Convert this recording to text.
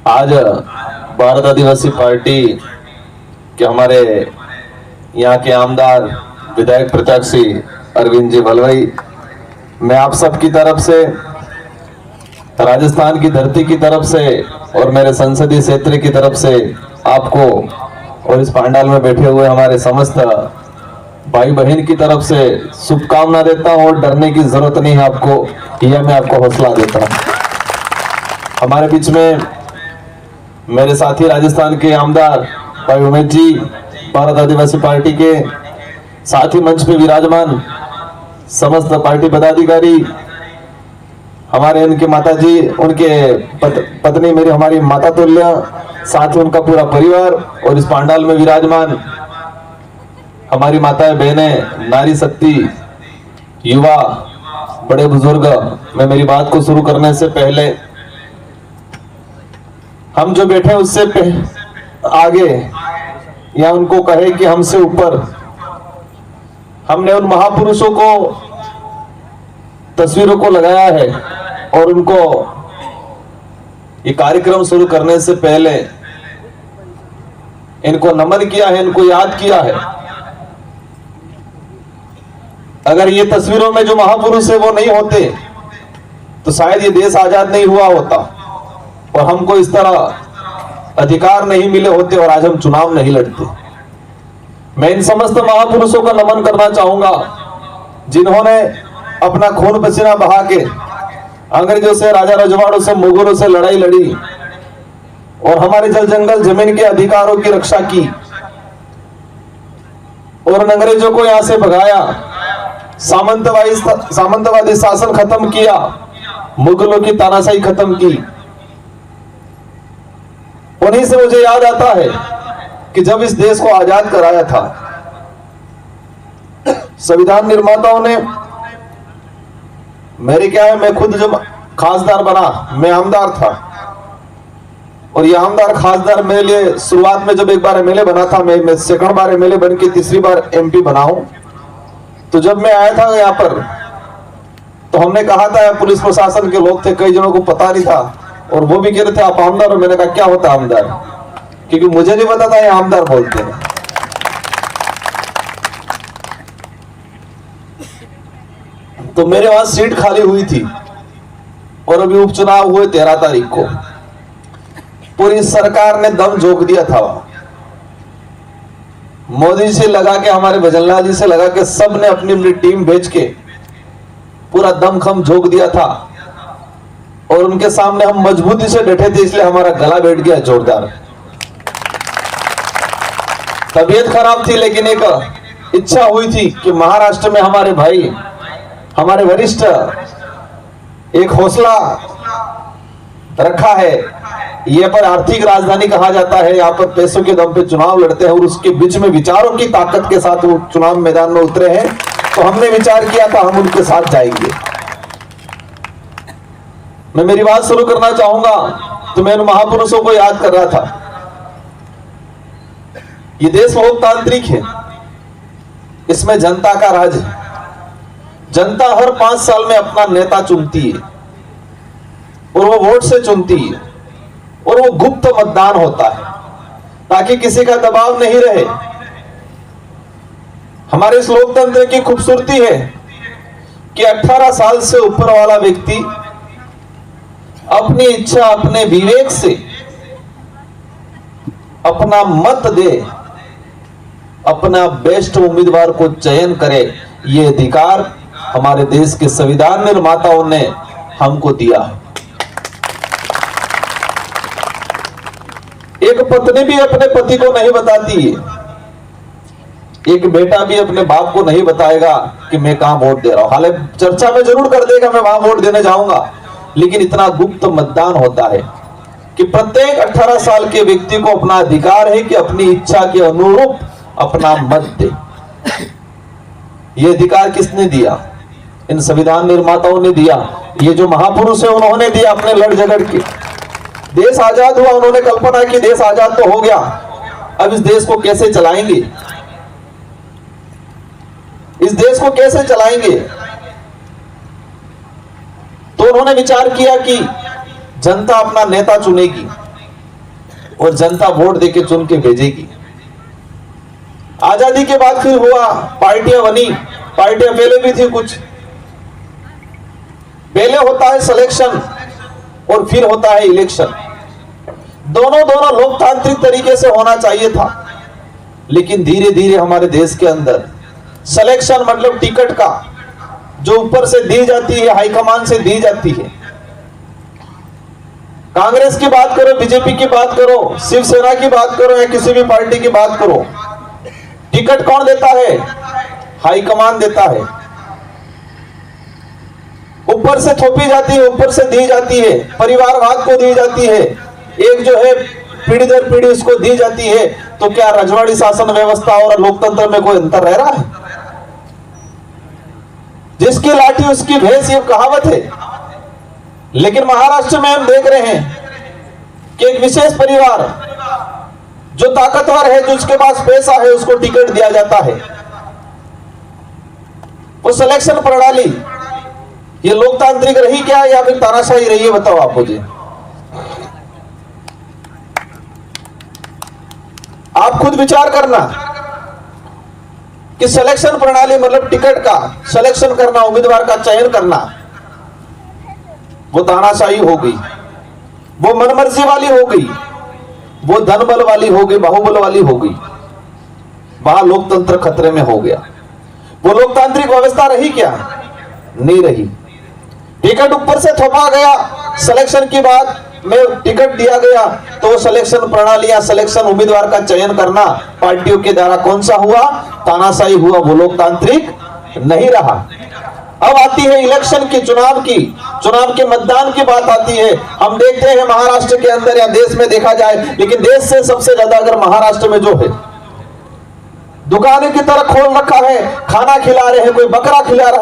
आज भारत आदिवासी पार्टी के हमारे यहाँ के आमदार विधायक प्रत्याशी अरविंद जी भलवई, मैं आप सब की तरफ से, राजस्थान की धरती की तरफ से और मेरे संसदीय क्षेत्र की तरफ से आपको और इस पंडाल में बैठे हुए हमारे समस्त भाई बहन की तरफ से शुभकामना देता हूं। और डरने की जरूरत नहीं है आपको, यह मैं आपको हौसला देता हूं। हमारे बीच में मेरे साथी राजस्थान के आमदार भाई उमेश जी, भारत आदिवासी पार्टी के साथ ही मंच पे विराजमान समस्त पार्टी पदाधिकारी, हमारे उनके माता जी, उनके पत्नी मेरी हमारी माता तुल्य, साथ ही उनका पूरा परिवार, और इस पंडाल में विराजमान हमारी माताएं बहनें, नारी शक्ति, युवा, बड़े बुजुर्ग। मैं मेरी बात को शुरू करने से पहले हम जो बैठे उससे आगे या उनको कहे कि हमसे ऊपर, हमने उन महापुरुषों को तस्वीरों को लगाया है और उनको ये कार्यक्रम शुरू करने से पहले इनको नमन किया है, इनको याद किया है। अगर ये तस्वीरों में जो महापुरुष है वो नहीं होते तो शायद ये देश आजाद नहीं हुआ होता और हमको इस तरह अधिकार नहीं मिले होते और आज हम चुनाव नहीं लड़ते। मैं इन समस्त महापुरुषों का नमन करना चाहूंगा जिन्होंने अपना खून पसीना बहा के अंग्रेजों से, राजा रजवाड़ों से, मुगलों से लड़ाई लड़ी और हमारे जल जंगल जमीन के अधिकारों की रक्षा की और उन अंग्रेजों को यहां से भगाया, सामंतवादी शासन खत्म किया, मुगलों की तानाशाही खत्म की। उन्हीं से मुझे याद आता है कि जब इस देश को आजाद कराया था, संविधान निर्माताओं ने, मेरे क्या है, मैं खुद जब खासदार बना, मैं आमदार था और ये आमदार खासदार मेरे लिए शुरुआत में जब एक बार एमएलए बना था, मैं सेकंड बार एमएलए बन के तीसरी बार एमपी बना हूं। तो जब मैं आया था यहाँ पर तो हमने कहा था, पुलिस प्रशासन के लोग थे, कई जनों को पता नहीं था और वो भी कह रहे थे आप आमदार हो। मैंने कहा क्या होता है आमदार, क्योंकि मुझे नहीं पता था ये आमदार बोलते हैं। तो मेरे वहां सीट खाली हुई थी और अभी उपचुनाव हुए 13 तारीख को। पूरी सरकार ने दम झोंक दिया था वहां, मोदी से लगा के, हमारे भजनलाल जी से लगा के, सब ने अपनी अपनी टीम भेज के पूरा दमखम झोंक दिया था और उनके सामने हम मजबूती से डटे थे, इसलिए हमारा गला बैठ गया जोरदार। तबीयत खराब थी लेकिन एक इच्छा हुई थी कि महाराष्ट्र में हमारे भाई, हमारे वरिष्ठ एक हौसला रखा है। ये पर आर्थिक राजधानी कहा जाता है, यहाँ पर पैसों के दम पे चुनाव लड़ते हैं और उसके बीच में विचारों की ताकत के साथ वो चुनाव मैदान में उतरे हैं। तो हमने विचार किया था हम उनके साथ जाएंगे। मैं मेरी बात शुरू करना चाहूंगा तो मैं उन महापुरुषों को याद कर रहा था। ये देश लोकतांत्रिक है, इसमें जनता का राज है। जनता हर 5 साल में अपना नेता चुनती है और वो वोट से चुनती है और वो गुप्त मतदान होता है ताकि किसी का दबाव नहीं रहे। हमारे इस लोकतंत्र की खूबसूरती है कि 18 साल से ऊपर वाला व्यक्ति अपनी इच्छा, अपने विवेक से अपना मत दे, अपना बेस्ट उम्मीदवार को चयन करे। ये अधिकार हमारे देश के संविधान निर्माताओं ने हमको दिया है। एक पत्नी भी अपने पति को नहीं बताती है, एक बेटा भी अपने बाप को नहीं बताएगा कि मैं कहां वोट दे रहा हूं। हालांकि चर्चा में जरूर कर देगा मैं वहां वोट देने जाऊंगा, लेकिन इतना गुप्त मतदान होता है कि प्रत्येक 18 साल के व्यक्ति को अपना अधिकार है कि अपनी इच्छा के अनुरूप अपना मत दे। ये अधिकार किसने दिया? इन संविधान निर्माताओं ने दिया। ये जो महापुरुष है उन्होंने दिया अपने लड़ झगड़ के। देश आजाद हुआ, उन्होंने कल्पना की देश आजाद तो हो गया, अब इस देश को कैसे चलाएंगे, इस देश को कैसे चलाएंगे। तो उन्होंने विचार किया कि जनता अपना नेता चुनेगी और जनता वोट देके चुन के भेजेगी। आजादी के बाद फिर हुआ, पार्टियां बनी, पार्टियां पहले भी थी कुछ। पहले होता है सिलेक्शन और फिर होता है इलेक्शन। दोनों लोकतांत्रिक तरीके से होना चाहिए था, लेकिन धीरे धीरे हमारे देश के अंदर सिलेक्शन मतलब टिकट का, जो ऊपर से दी जाती है, हाईकमान से दी जाती है। कांग्रेस की बात करो, बीजेपी की बात करो, शिवसेना की बात करो या किसी भी पार्टी की बात करो, टिकट कौन देता है? हाईकमान देता है। ऊपर से थोपी जाती है, ऊपर से दी जाती है, परिवारवाद को दी जाती है, एक जो है पीढ़ी दर पीढ़ी उसको दी जाती है। तो क्या रजवाड़ी शासन व्यवस्था और लोकतंत्र में कोई अंतर रह रहा है? जिसकी लाठी उसकी भैंस, ये कहावत है। लेकिन महाराष्ट्र में हम देख रहे हैं कि एक विशेष परिवार जो ताकतवर है, जो उसके पास पैसा है, उसको टिकट दिया जाता है। वो सिलेक्शन प्रणाली ये लोकतांत्रिक रही क्या या फिर तानाशाही रही है? बताओ आप मुझे। आप खुद विचार करना कि सिलेक्शन प्रणाली मतलब टिकट का सिलेक्शन करना, उम्मीदवार का चयन करना, वो तानाशाही हो गई, वो मनमर्जी वाली हो गई, वो धन बल वाली हो गई, बाहुबल वाली हो गई। वहां लोकतंत्र खतरे में हो गया। वो लोकतांत्रिक व्यवस्था रही क्या? नहीं रही। टिकट ऊपर से थोपा गया, सिलेक्शन की बात में टिकट दिया गया, तो सिलेक्शन प्रणाली या सिलेक्शन उम्मीदवार का चयन करना पार्टियों के द्वारा कौन सा हुआ? तानाशाही हुआ। वो लोकतांत्रिक नहीं रहा। अब आती है इलेक्शन की, चुनाव के मतदान की बात आती है। हम देखते हैं महाराष्ट्र के अंदर या देश में देखा जाए, लेकिन देश से सबसे ज्यादा अगर महाराष्ट्र में जो है दुकानें की तरह खोल रखा है, खाना खिला रहे हैं, कोई बकरा खिला रहा है।